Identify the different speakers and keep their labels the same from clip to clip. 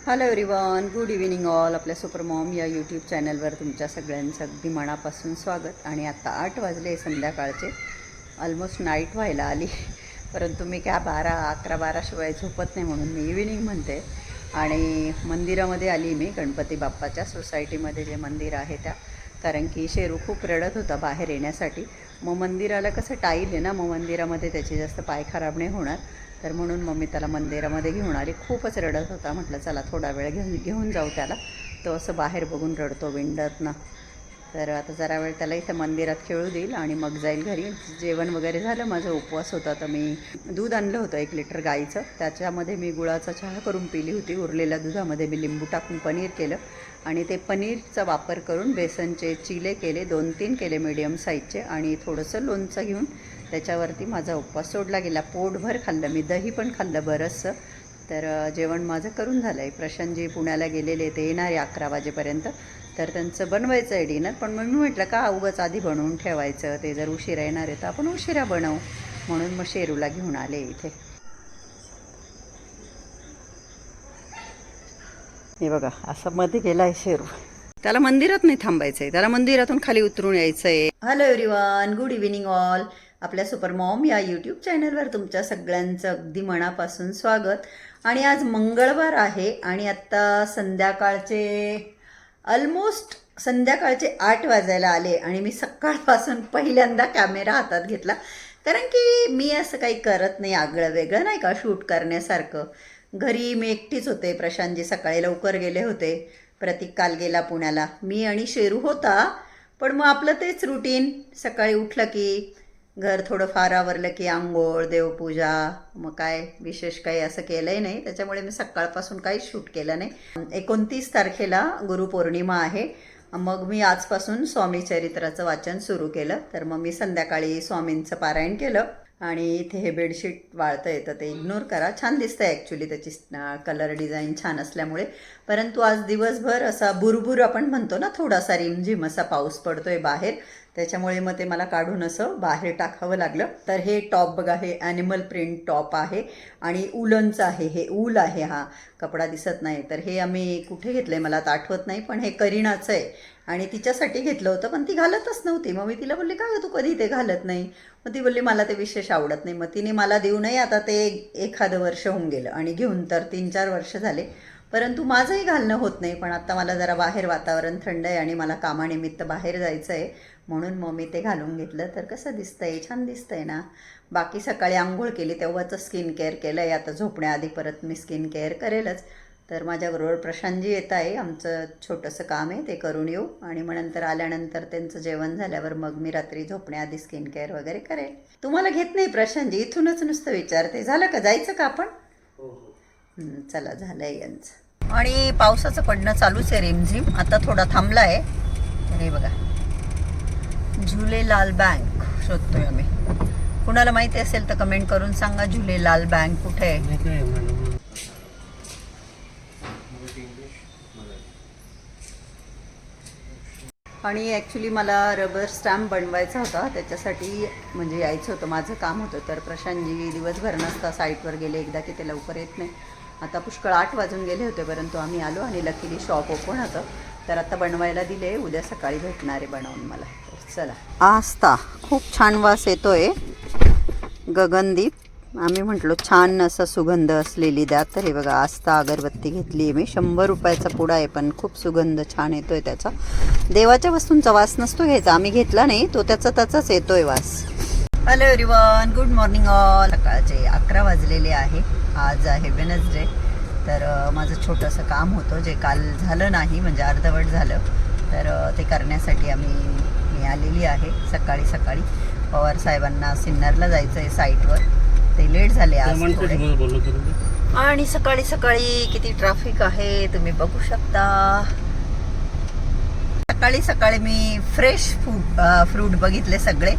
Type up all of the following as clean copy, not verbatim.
Speaker 1: Hello everyone, good evening all. आपल्या super Maugham या YouTube चॅनलवर तुमच्या सगळ्यांचं अगदी मनापासून स्वागत. आणि आता 8 वाजले संध्याकाळचे, ऑलमोस्ट नाईट व्हायला आली. परंतु मी काय 11-12 शिवाय झोपत नाही म्हणून मी इव्हिनिंग म्हणते. आणि मंदिरामध्ये आली मी, गणपती बाप्पाच्या सोसायटीमध्ये जे मंदिर आहे त्या. कारण की शेरू खूप रडत होता बाहेर येण्यासाठी. मग मंदिराला कसं टाईल आहे ना, मग मंदिरामध्ये त्याचे जास्त पाय खराब नाही होणार, तर म्हणून मग मी त्याला मंदिरामध्ये घेऊन आली. खूपच रडत होता. म्हटलं चला थोडा वेळ घेऊन जाऊ त्याला. तो असं बाहेर बघून रडतो विंडोतनं. तर आता जरा वेळ त्याला इथं मंदिरात खेळू देईल आणि मग जाईल घरी. जेवण वगैरे झालं. माझा उपवास होता तर मी दूध आणलं होतं 1 लिटर गाईचं. त्याच्यामध्ये मी गुळाचा चहा करून पिली होती. उरलेल्या दुधामध्ये मी लिंबू टाकून पनीर केलं आणि ते पनीरचा वापर करून बेसनचे चिले केले, 2-3 केले मीडियम साईजचे, आणि थोडंसं लोणचं घेऊन त्याच्यावरती माझा उपवास सोडला गेला. पोटभर खाल्लं मी, दही पण खाल्लं बरंचसं. तर जेवण माझं करून झालं आहे. प्रशांतजी पुण्याला गेलेले, ते येणार आहे 11 वाजेपर्यंत. तर त्यांचं बनवायचं आहे डिनर. पण मग मी म्हटलं का उगाच आधी बनवून ठेवायचं, ते जर उशिरा येणार आहे तर आपण उशिरा बनवू, म्हणून मग शेरूला घेऊन आले इथे. हे बघा, असं मध्ये गेला आहे शेरू. त्याला मंदिरात नाही थांबायचं आहे, त्याला मंदिरातून खाली उतरून यायचं आहे. Hello everyone, good evening all. आपल्या सुपर मॉम या यूट्यूब चॅनलवर तुमच्या सगळ्यांचं अगदी मनापासून स्वागत. आणि आज मंगळवार आहे आणि आत्ता ऑलमोस्ट संध्याकाळचे 8 वाजायला आले. आणि मी सकाळपासून पहिल्यांदा कॅमेरा हातात घेतला, कारण की मी असं काही करत नाही आगळं वेगळं, नाही का, शूट करण्यासारखं. घरी मी एकटीच होते. प्रशांतजी सकाळी लवकर गेले होते, प्रतीक काल गेला पुण्याला, मी आणि शेरू होता. पण मग आपलं तेच रुटीन, सकाळी उठलं की घर थोडंफार आवरलं की आंघोळ, देवपूजा, मग काय विशेष काही असं केलंही नाही. त्याच्यामुळे मी सकाळपासून काहीच शूट केलं नाही. 29 तारखेला गुरुपौर्णिमा आहे. मग मी आजपासून स्वामी चरित्राचं वाचन सुरू केलं. तर मग मी संध्याकाळी स्वामींचं पारायण केलं. आणि इथे हे बेडशीट वाळतं येतं, ते इग्नोर करा. छान दिसतं आहे ॲक्च्युली, त्याची कलर डिझाईन छान असल्यामुळे. परंतु आज दिवसभर असा बुरबुर आपण म्हणतो ना, थोडासा रिमझिम असा पाऊस पडतोय बाहेर. त्याच्यामुळे मग ते मला काढून असं बाहेर टाकावं लागलं. तर हे टॉप बघा, हे ॲनिमल प्रिंट टॉप आहे आणि उलनचं आहे. हे ऊल आहे, हा कपडा दिसत नाही. तर हे आम्ही कुठे घेतलं आहे मला आता आठवत नाही, पण हे करीनाचं आहे आणि तिच्यासाठी घेतलं होतं. पण ती घालतच नव्हती. मग मी तिला बोलली काय तू कधी ते घालत नाही? मग ती बोलली मला ते विशेष आवडत नाही. मग तिने मला देऊ नये. आता ते 1 वर्ष होऊन गेलं आणि घेऊन तर 3-4 वर्ष झाले. परंतु माझंही घालणं होत नाही. पण आता मला जरा बाहेर वातावरण थंड आहे आणि मला कामानिमित्त बाहेर जायचं आहे, म्हणून मग मी ते घालून घेतलं. तर कसं दिसतंय? छान दिसतंय ना. बाकी सकाळी आंघोळ केली तेव्हाचं स्किन केअर केलं आहे. आता झोपण्याआधी परत मी स्किन केअर करेलच. तर माझ्याबरोबर प्रशांतजी येत आहे. आमचं छोटंसं काम आहे, ते करून येऊ आणि मग नंतर आल्यानंतर त्यांचं जेवण झाल्यावर मग मी रात्री झोपण्याआधी स्किन केअर वगैरे करेल. तुम्हाला घेत नाही प्रशांतजी? इथूनच नुसतं विचारते. झालं का? जायचं का आपण? चला, झालं आहे यांचं. आणि पावसाचं पडणं चालूच आहे रिमझिम. आता थोडा थांबला आहे. तर हे बघा, झुलेलाल बँक शोधतोय आम्ही. कुणाला माहिती असेल तर कमेंट करून सांगा, झुलेलाल बँक कुठे आहे. आणि ॲक्च्युली मला रबर स्टॅम्प बनवायचा होता, त्याच्यासाठी म्हणजे यायचं होतं, माझं काम होतं. तर प्रशांतजी दिवसभर नसता, साईटवर गेले एकदा की ते लवकर येत नाही. आता पुष्कळ 8 वाजून गेले होते, परंतु आम्ही आलो आणि लकीली शॉप ओपन होतं. तर आता बनवायला दिले, उद्या सकाळी भेटणार आहे बनवून मला. चला. आस्ता खूप छान वास येतोय, गगनदीप. आम्ही म्हटलो छान असा सुगंध असलेली द्या. तर हे बघा, आस्ता अगरबत्ती घेतली आहे मी. 100 रुपयाचा पुडा आहे, पण खूप सुगंध छान येतोय त्याचा. देवाच्या वस्तूंचा वास नसतो घ्यायचा, आम्ही घेतला नाही तो, त्याचाच येतोय वास. Hello everyone, good morning all. सकाळचे 11 वाजलेले आहे. आज आहे वेडनेसडे. तर माझं छोटंसं काम होतं जे काल झालं नाही, म्हणजे अर्धवट झालं. तर ते करण्यासाठी मी आलेली आहे सकाळी. पवार साहेबांना सिन्नरला जायचं आहे साईटवर. ते लेट झाले आज थोडे. आणि सकाळी किती ट्रॅफिक आहे तुम्ही बघू शकता. सकाळी मी फ्रेश फ्रूट बघितले सगळे.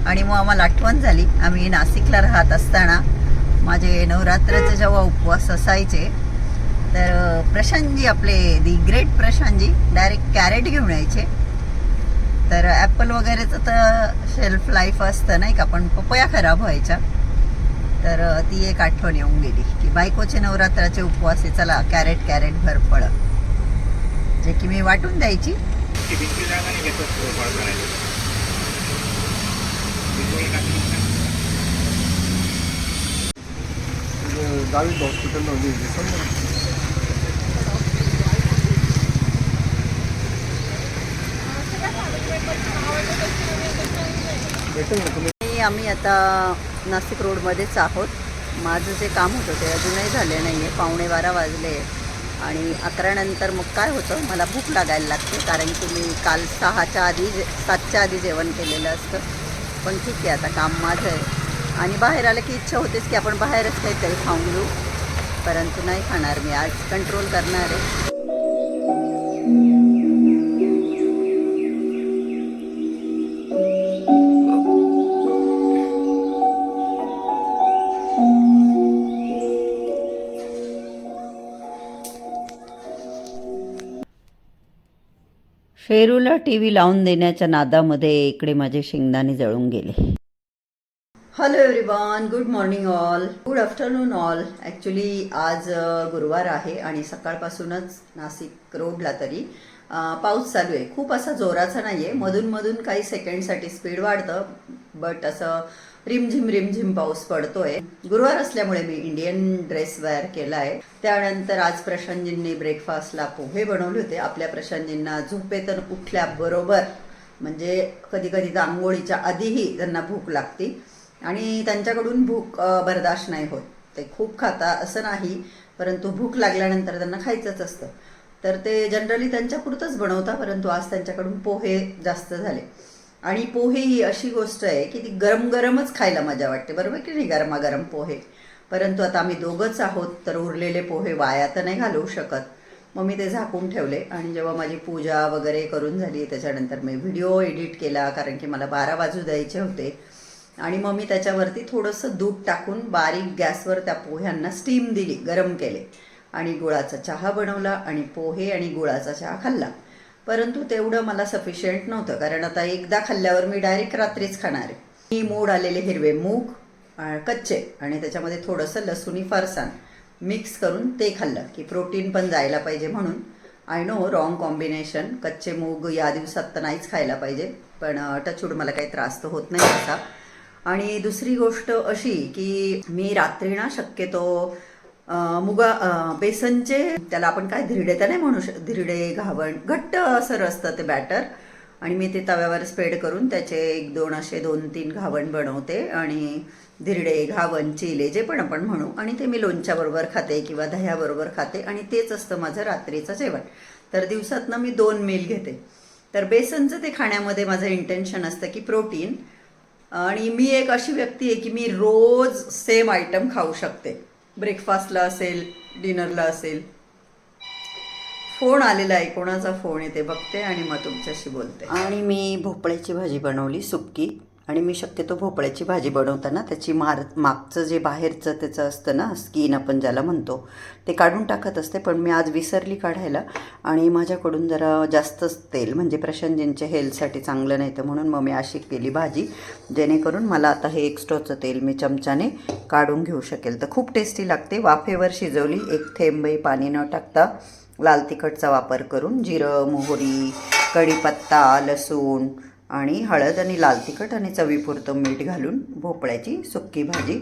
Speaker 1: आणि मग आम्हाला आठवण झाली, आम्ही नाशिकला राहत असताना माझे नवरात्राचे जेव्हा उपवास असायचे, तर प्रशांतजी, आपले the great Prashantji, direct crate घेऊन यायचे. तर ॲपल वगैरेचं तर शेल्फ लाईफ असतं नाही का, पण पपया खराब व्हायच्या. तर ती एक आठवण येऊन गेली की बायकोचे नवरात्राचे उपवास चला कॅरेट कॅरेट भर फळं, जे की मी वाटून द्यायची.
Speaker 2: गावीत हॉस्पिटलला
Speaker 1: आम्ही आता नाशिक रोडमध्येच आहोत. माझं जे काम होतं ते अजूनही झाले नाही आहे. 11:15 वाजले आणि 11 नंतर मग काय होतं, मला भूक लागायला लागते, कारण की मी काल 7च्या आधी जेवण केलेलं असतं. पण ठीक आहे, आता काम माझं आहे आणि बाहेर आलं की इच्छा होतेच की आपण बाहेरच काहीतरी खाऊन घेऊ, परंतु नाही खाणार मी आज, कंट्रोल करणार आहे. शेरूला TV लावून देण्याच्या नादामध्ये इकडे माझे शेंगदाणे जळून गेले. Hello everyone, good morning all, good afternoon all. Actually आज गुरुवार आहे आणि सकाळपासूनच नाशिक रोडला तरी पाऊस चालू आहे. खूप असा जोराचा नाही आहे, मधून काही सेकंडसाठी स्पीड वाढतं, बट असं रिमझिम पाऊस पडतोय. गुरुवार असल्यामुळे मी इंडियन ड्रेस वेअर केला आहे. त्यानंतर आज प्रशांतजींनी ब्रेकफास्टला पोहे बनवले होते. आपल्या प्रशांतजींना झोपेतून उठल्याबरोबर, म्हणजे कधी कधी आंघोळीच्या आधीही त्यांना भूक लागते आणि त्यांच्याकडून भूक बर्दाश्त नाही होत. ते खूप खाता असं नाही, परंतु भूक लागल्यानंतर त्यांना खायचंच असतं. तर ते जनरली त्यांच्यापुरतंच बनवतात, परंतु आज त्यांच्याकडून पोहे जास्त झाले. आणि पोहे ही अशी गोष्ट आहे की ती गरमच खायला मजा वाटते, बरोबर की नाही, गरमागरम पोहे. परंतु आता आम्ही दोघंच आहोत, तर उरलेले पोहे वाया तर नाही घालवू शकत. मग मी ते झाकून ठेवले आणि जेव्हा माझी पूजा वगैरे करून झाली त्याच्यानंतर मी व्हिडिओ एडिट केला, कारण की मला 12 वाजू द्यायचे होते. आणि मग मी त्याच्यावरती थोडंसं दूध टाकून बारीक गॅसवर त्या पोह्यांना स्टीम दिली, गरम केले आणि गुळाचा चहा बनवला आणि पोहे आणि गुळाचा चहा खाल्ला. परंतु तेवढं मला सफिशियंट नव्हतं, कारण आता एकदा खाल्ल्यावर मी डायरेक्ट रात्रीच खाणार आहे. मी मोड आलेले हिरवे मूग कच्चे आणि त्याच्यामध्ये थोडंसं लसूणी फरसाण मिक्स करून ते खाल्लं की प्रोटीन पण जायला पाहिजे म्हणून. आय नो रॉंग कॉम्बिनेशन, कच्चे मूग या दिवसात तर नाहीच खायला पाहिजे, पण टचूड मला काही त्रास तर होत नाही असा. आणि दुसरी गोष्ट अशी की मी रात्री ना शक्यतो बेसनचे, त्याला आपण काय धिरडे तर नाही म्हणू धिरडे घावण घट्ट असं असतं ते बॅटर, आणि मी ते तव्यावर स्प्रेड करून त्याचे 2-3 घावण बनवते आणि धिरडे घावण चिले जे पण आपण म्हणू, आणि ते मी लोणच्याबरोबर खाते किंवा दह्याबरोबर खाते आणि तेच असतं माझं रात्रीचं जेवण. तर दिवसातनं मी 2 मील घेते. तर बेसनचं ते खाण्यामध्ये माझं इंटेन्शन असतं की प्रोटीन, आणि मी एक अशी व्यक्ती आहे की मी रोज सेम आयटम खाऊ शकते. ब्रेकफास्टला असेल, डिनरला असेल. फोन आलेला आहे, कोणाचा फोन येते बघते आणि मग तुमच्याशी बोलते. आणि मी भोपळ्याची भाजी बनवली सुक्की, आणि मी शक्यतो भोपळ्याची भाजी बनवताना त्याची मागचं जे बाहेरचं त्याचं असतं ना, स्किन आपण ज्याला म्हणतो, ते काढून टाकत असते. पण मी आज विसरली काढायला आणि माझ्याकडून जरा जास्तच तेल, म्हणजे प्रशांतजींच्या हेल्थसाठी चांगलं नाही, तर म्हणून मग मी अशी केली भाजी, जेणेकरून मला आता हे एक्स्ट्राचं तेल मी चमच्याने काढून घेऊ शकेल. तर खूप टेस्टी लागते. वाफेवर शिजवली, 1 थेंबही पाणी न टाकता, लाल तिखटचा वापर करून, जिरं मोहरी कढीपत्ता लसूण आणि हळद आणि लाल तिखट आणि चवीपुरतं मीठ घालून भोपळ्याची सुक्की भाजी.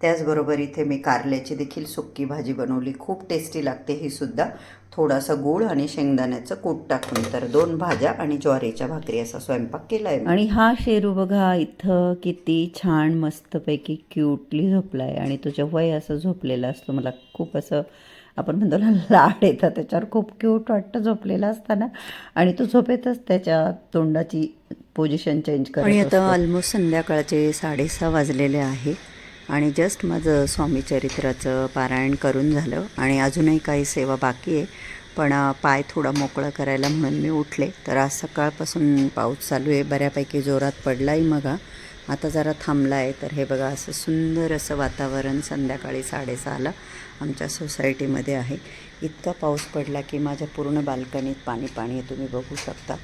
Speaker 1: त्याचबरोबर इथे मी कारल्याची देखील सुक्की भाजी बनवली, खूप टेस्टी लागते ही सुद्धा. थोडासा गूळ आणि शेंगदाण्याचं कूट टाकून, तर 2 भाज्या आणि ज्वारीच्या भाकरी असा स्वयंपाक केला आहे. आणि हा शेरू बघा इथं किती छान मस्तपैकी क्यूटली झोपला आहे, आणि तो जेव्हाही असं झोपलेला असतो मला खूप असं आपण म्हणतो ना लाड येतं त्याच्यावर, खूप क्यूट वाटतं झोपलेला असताना, आणि तो झोपेतच त्याच्या तोंडाची पोझिशन चेंज करतो. आणि आता ऑलमोस्ट संध्याकाळचे 6:30 वाजलेले आहे आणि जस्ट माझं स्वामीचरित्राचं पारायण करून झालं आणि अजूनही काही सेवा बाकी आहे, पण पाय थोडा मोकळा करायला म्हणून मी उठले. तर आज सकाळपासून पाऊस चालू आहे, बऱ्यापैकी जोरात पडलाही मग आता जरा थांबला आहे. तर हे बघा असं सुंदर असं वातावरण संध्याकाळी 6:30ला आमच्या सोसायटीमध्ये आहे. इतका पाऊस पडला की माझ्या पूर्ण बाल्कनीत पाणी आहे, तुम्ही बघू शकता.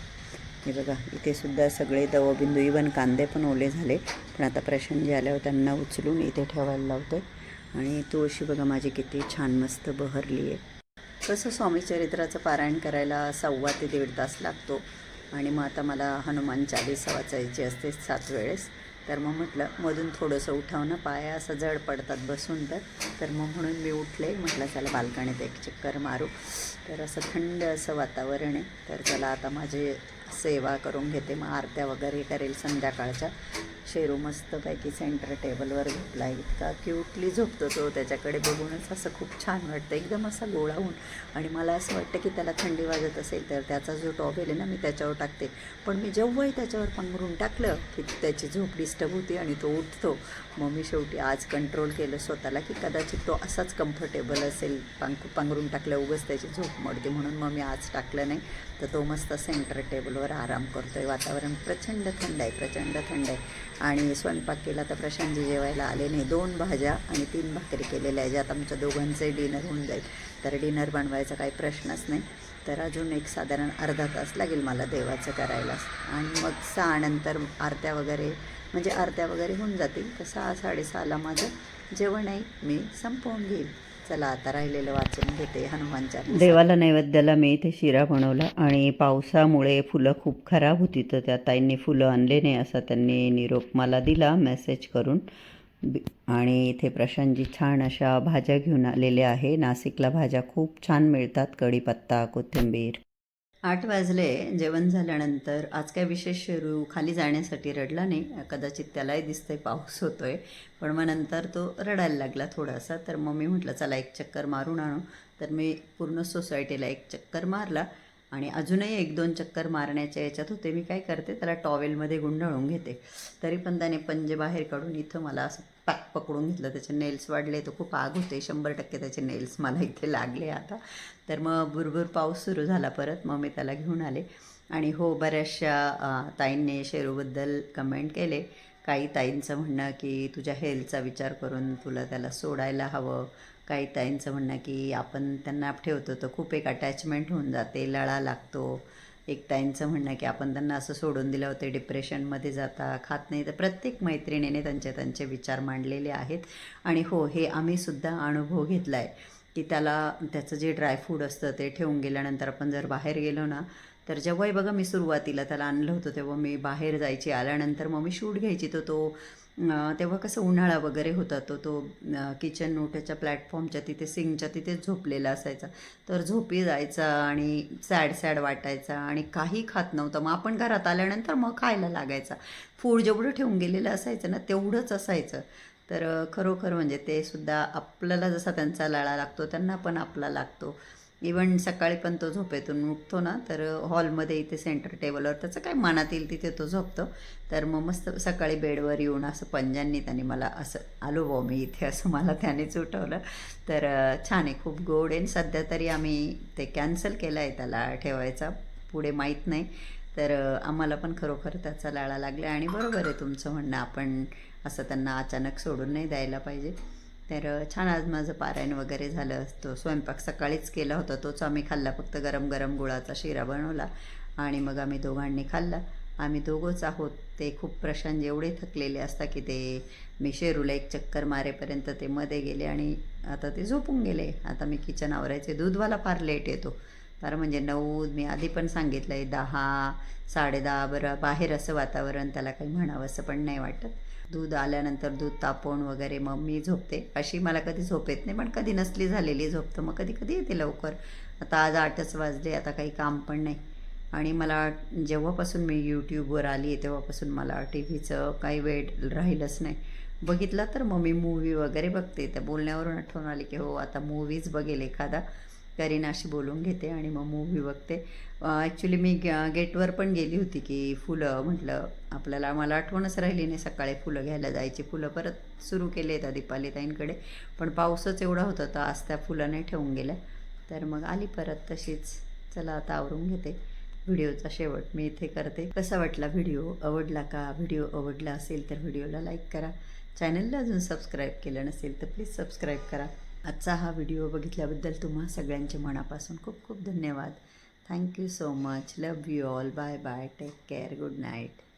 Speaker 1: हे बघा इथे सुद्धा सगळे दवबिंदू इवन कांदे पण ओले झाले. पण आता प्रशांतजी आल्यावर त्यांना उचलून इथे ठेवायला लावते. आणि तुळशी बघा माझी किती छान मस्त बहरली आहे. कसं स्वामी चरित्राचं पारायण करायला 1.25 ते 1.5 तास लागतो. आणि मग आता मला हनुमान चालीसा वाचायची असते 7 वेळेस. तर मग म्हटलं मधून थोडंसं उठाव ना, पाया असं जड पडतात बसून. तर मग म्हणून मी उठले. म्हटलं चला बाल्कनीत एक चक्कर मारू. तर असं थंड असं वातावरण आहे. तर चला आता माझे सेवा करून घेते. मग आरत्या वगैरे करेल संध्याकाळच्या. शेरू मस्तपैकी सेंटर टेबलवर घेतला. इतका क्यूटली झोपतो तो. त्याच्याकडे बघूनच असं खूप छान वाटतं. एकदम असा गोळावून. आणि मला असं वाटतं की त्याला थंडी वाजत असेल तर त्याचा जो टॉवेल आहे ना मी त्याच्यावर टाकते. पण मी जेव्हाही त्याच्यावर पांघरून टाकलं की त्याची झोप डिस्टर्ब होती आणि तो उठतो. मग मी शेवटी आज कंट्रोल केलं स्वतःला की कदाचित तो असाच कम्फर्टेबल असेल पांघरून टाकलं उगाच त्याची झोप मोडते. म्हणून मग मी आज टाकलं नाही. तर तो मस्त सेंटर टेबलवर आराम करतो आहे. वातावरण प्रचंड थंड आहे, प्रचंड थंड आहे. आणि स्वयंपाक केला तर प्रशांतजी जेवायला आले नाही. 2 भाज्या आणि 3 भाकरी केलेल्या आहे, ज्यात आमच्या दोघांचंही डिनर होऊन जाईल. तर डिनर बनवायचा काही प्रश्नच नाही. तर अजून एक साधारण अर्धा तास लागेल मला देवाचं करायला. आणि मग 6 नंतर आरत्या वगैरे होऊन जातील. तर 6-6:30ला माझं जेवणही मी संपवून घेईल. चला आता राहिलेलं वाचून घेते हनुमान चालीसा. देवाला नैवेद्याला मी इथे शिरा बनवला. आणि पावसामुळे फुलं खूप खराब होती. तर त्या ताईंनी फुलं आणले नाही असा त्यांनी निरोप मला दिला मेसेज करून. आणि इथे प्रशांतजी छान अशा भाज्या घेऊन आलेले आहे. नाशिकला भाज्या खूप छान मिळतात. कढीपत्ता, कोथिंबीर. 8 वाजले. जेवण झाल्यानंतर आज काय विशेष शेरू खाली जाण्यासाठी रडला नाही. कदाचित त्यालाही दिसतंय पाऊस होतोय. पण मग नंतर तो रडायला लागला थोडासा. तर मग मी म्हटलं चला एक चक्कर मारून आणू. तर मी पूर्ण सोसायटीला एक चक्कर मारला. आणि अजूनही 1-2 चक्कर मारण्याच्या याच्यात होते. मी काय करते त्याला टॉवेलमध्ये गुंडाळून घेते. तरी पण त्याने पंजे बाहेर काढून इथं मला असं पॅक पकडून घेतलं. त्याचे नेल्स वाढले. तर खूप आग होते. 100% त्याचे नेल्स मला इथे लागले आता. तर मग भुरभुर पाऊस सुरू झाला परत. मग मी त्याला घेऊन आले. आणि हो बऱ्याचशा ताईंनी शेरूबद्दल कमेंट केले. काही ताईंचं म्हणणं की तुझ्या हेल्थचा विचार करून तुला त्याला सोडायला हवं. काही ताईंचं म्हणणं की आपण त्यांना ठेवतो तर खूप एक अटॅचमेंट होऊन जाते, लळा लागतो. एक ताईंचं म्हणणं की आपण त्यांना असं सोडून दिलं होते डिप्रेशनमध्ये जाता, खात नाही. तर प्रत्येक मैत्रिणीने त्यांचे विचार मांडलेले आहेत. आणि हो हे आम्हीसुद्धा अनुभव घेतला आहे की त्याचं जे ड्रायफ्रूट असतं ते ठेवून गेल्यानंतर आपण जर बाहेर गेलो ना, तर जेव्हाही बघा मी सुरुवातीला त्याला आणलं होतं तेव्हा मी बाहेर जायची. आल्यानंतर मग मी शूट घ्यायची. तर तो तेव्हा कसं उन्हाळा वगैरे होता. तो किचन ओट्याच्या प्लॅटफॉर्मच्या तिथे सिंकच्या तिथेच झोपलेला असायचा. तर झोपी जायचा आणि सॅड वाटायचा आणि काही खात नव्हतं. मग आपण घरात आल्यानंतर मग खायला लागायचा. फूड जेवढं ठेवून गेलेलं असायचं ना तेवढंच असायचं. तर खरोखर म्हणजे ते सुद्धा आपल्याला जसा त्यांचा लळा लागतो त्यांना पण आपला लागतो. इवन सकाळी पण तो झोपेतून उठतो ना तर हॉलमध्ये इथे सेंटर टेबलवर त्याचं काय मनात येईल तिथे तो झोपतो. तर मग मस्त सकाळी बेडवर येऊन असं पंजांनी त्याने मला असं आलो बो मी इथे असं मला त्यानेच उठवलं. तर छान आहे, खूप गोड आहे. सध्या तरी आम्ही ते कॅन्सल केलं आहे त्याला ठेवायचा. पुढे माहीत नाही. तर आम्हाला पण खरोखर त्याचा लाळा लागला. आणि बरोबर आहे तुमचं म्हणणं, आपण असं त्यांना अचानक सोडून नाही द्यायला पाहिजे. तर छान आज माझं पारायण वगैरे झालं. तो स्वयंपाक सकाळीच केला होता तोच आम्ही खाल्ला. फक्त गरम गरम गुळाचा शिरा बनवला आणि मग आम्ही दोघांनी खाल्ला. आम्ही दोघंच आहोत. ते खूप प्रशांत एवढे थकलेले असतात की ते मी शेरूला एक चक्कर मारेपर्यंत ते मध्ये गेले आणि आता ते झोपून गेले. आता मी किचन आवरायचे. दूधवाला फार लेट येतो. फार म्हणजे 9, मी आधी पण सांगितलं आहे 10, 10:30. बरं बाहेर असं वातावरण त्याला काही म्हणावं असं पण नाही वाटत. दूध आल्यानंतर दूध तापवून वगैरे मग मी झोपते. अशी मला कधी झोप येत नाही, पण कधी नसली झालेली झोप तर मग कधी कधी येते लवकर. आता आज 8च वाजले. आता काही काम पण नाही. आणि मला जेव्हापासून मी यूट्यूबवर आली आहे तेव्हापासून मला टी व्हीचं काही वेळ राहिलंच नाही. बघितलं तर मग मी मूव्ही वगैरे बघते. त्या बोलण्यावरून आठवण आली की हो आता मूव्हीज बघेल एखादा. करीनाशी बोलून घेते आणि मग मूव्ही बघते. ॲक्च्युली मी गेटवर पण गेली होती की फुलं म्हटलं आपल्याला, मला आठवणच राहिली नाही सकाळी फुलं घ्यायला जायची. फुलं परत सुरू केले आहेत दीपाली ताईंकडे. पण पाऊसच एवढा होता तर आज त्या फुलं नाही ठेवून गेल्या. तर मग आली परत तशीच. चला आता आवरून घेते. व्हिडिओचा शेवट मी इथे करते. कसा वाटला व्हिडिओ? आवडला का? व्हिडिओ आवडला असेल तर व्हिडिओला लाईक करा. चॅनलला अजून सबस्क्राईब केलं नसेल तर प्लीज सबस्क्राईब करा. आजचा हा व्हिडिओ बघितल्याबद्दल तुम्हा सगळ्यांचे मनापासून खूप खूप धन्यवाद. Thank you so much. Love you all. Bye bye. Take care. Good night.